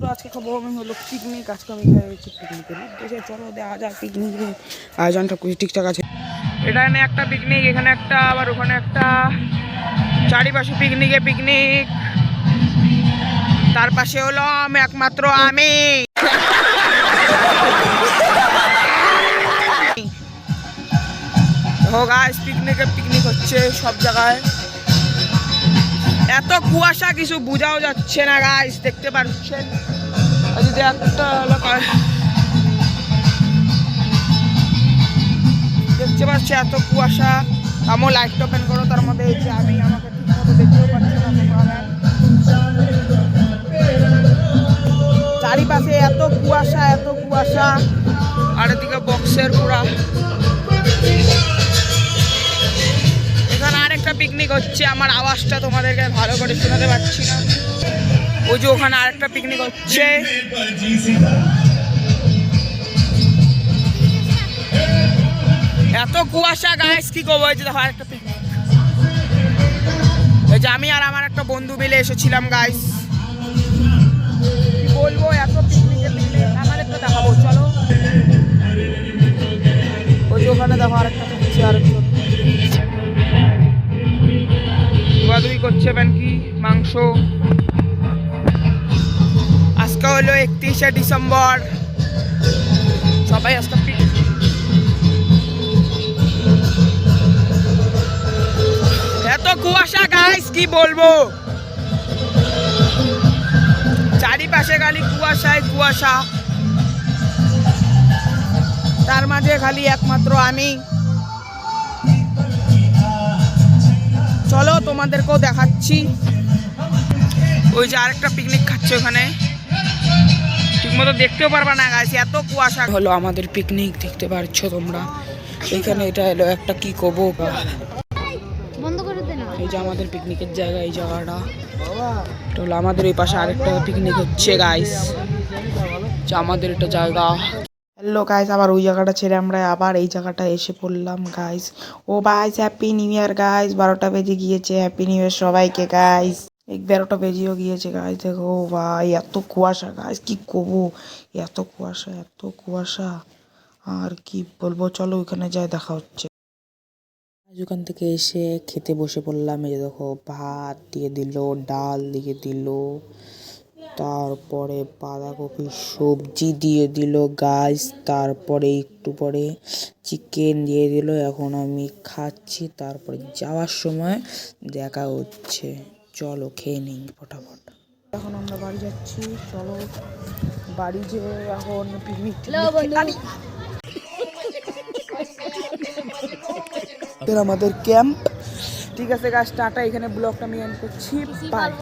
আজকে খাবো আমি হলো পিকনিক। আজকে আমি খাইছি পিকনিকের উদ্দেশ্যে। চলো দেওয়া যাক পিকনিকের আয়োজনটা ঠিকঠাক আছে। এখানে একটা পিকনিক, এখানে একটা, আবার ওখানে একটা, চারিপাশে পিকনিক। তার পাশে হলো একমাত্র আমি। পিকনিক হচ্ছে সব জায়গায়। এত কুয়াশা কিছু বোঝাও যাচ্ছে না গাইস, দেখতে পাচ্ছেন। যদি একটা দেখতে পাচ্ছি এত কুয়াশা। আমার লাইটটা ওপেন করো, তার মধ্যে এই যে আমি আমাকে ঠিক মতো দেখতেও পাচ্ছি না তোমরা। চারিপাশে এত কুয়াশা আর এদিকে বক্সের পুরা। এখানে আরেকটা পিকনিক হচ্ছে, আমার আওয়াজটা তোমাদেরকে ভালো করে শোনাতে পারছি না। ওই যে ওখানে আরেকটা পিকনিক হচ্ছে। এত কুয়াশা গাইস, কি করবো। এই যে দেখো আরেকটা পিকনিক। এই যে আমি আর আমার একটা বন্ধু মিলে এসেছিলাম গাইস। কি বলবো, এত পিকনিক আমাদেরটা দেখাবো, চলো। ওই যে ওখানে দেখো আরেকটা হচ্ছে, আরেকজন দুই করছে কি মাংস। আজকে হলো 31শে ডিসেম্বর। সবাই আজকে এত কুয়াশা গাইস, কি বলবো। চারিপাশে খালি কুয়াশা, তার মাঝে খালি একমাত্র আমি। চলো তোমাদেরকেও দেখাচ্ছি। ওই যে আরেকটা পিকনিক খাচ্ছে ওখানে, ঠিক মতো দেখতেও পারবা না গাইস, এত কুয়াশা। হলো আমাদের পিকনিক, দেখতে পারছো তোমরা। এইখানে এটা হলো একটা কি করবো, এই যে আমাদের পিকনিকের জায়গা, এই জায়গাটা হলো আমাদের এই পাশে আরেকটা পিকনিক হচ্ছে গাইস। আমাদের এটা জায়গা। হ্যালো গাইস, আবার ওই জায়গাটা ছেড়ে আমরা আবার এই জায়গাটা এসে পড়লাম গাইস। ও guys, happy new year guys. 12টা বেজে গিয়েছে, হ্যাপি নিউ ইয়ার সবাইকে গাইস। 11টা বেজেও গিয়েছে গাইস। দেখো ভাই এত কুয়াশা গাইস, কি করবো। এত কুয়াশা আর কি বলবো। চলো ওইখানে যাই, দেখা হচ্ছে। ওখান থেকে এসে খেতে বসে পড়লাম। এই যে দেখো ভাত দিয়ে দিল, ডাল দিয়ে দিল, তারপরে বাঁধাকপির সবজি দিয়ে দিল গাইস, তারপরে একটু পরে চিকেন দিয়ে দিল। এখন আমি খাচ্ছি, তারপরে যাওয়ার সময় দেখা হচ্ছে। চলো খেয়ে নিই ফটাফট। এখন আমরা বাড়ি যাচ্ছি, চলো বাড়ি যেয়ে এখন পিকনিক আমাদের ক্যাম্প। ঠিক আছে গাইস, টাটা। এখানে ব্লগটা আমি এন্ড করছি, বাই।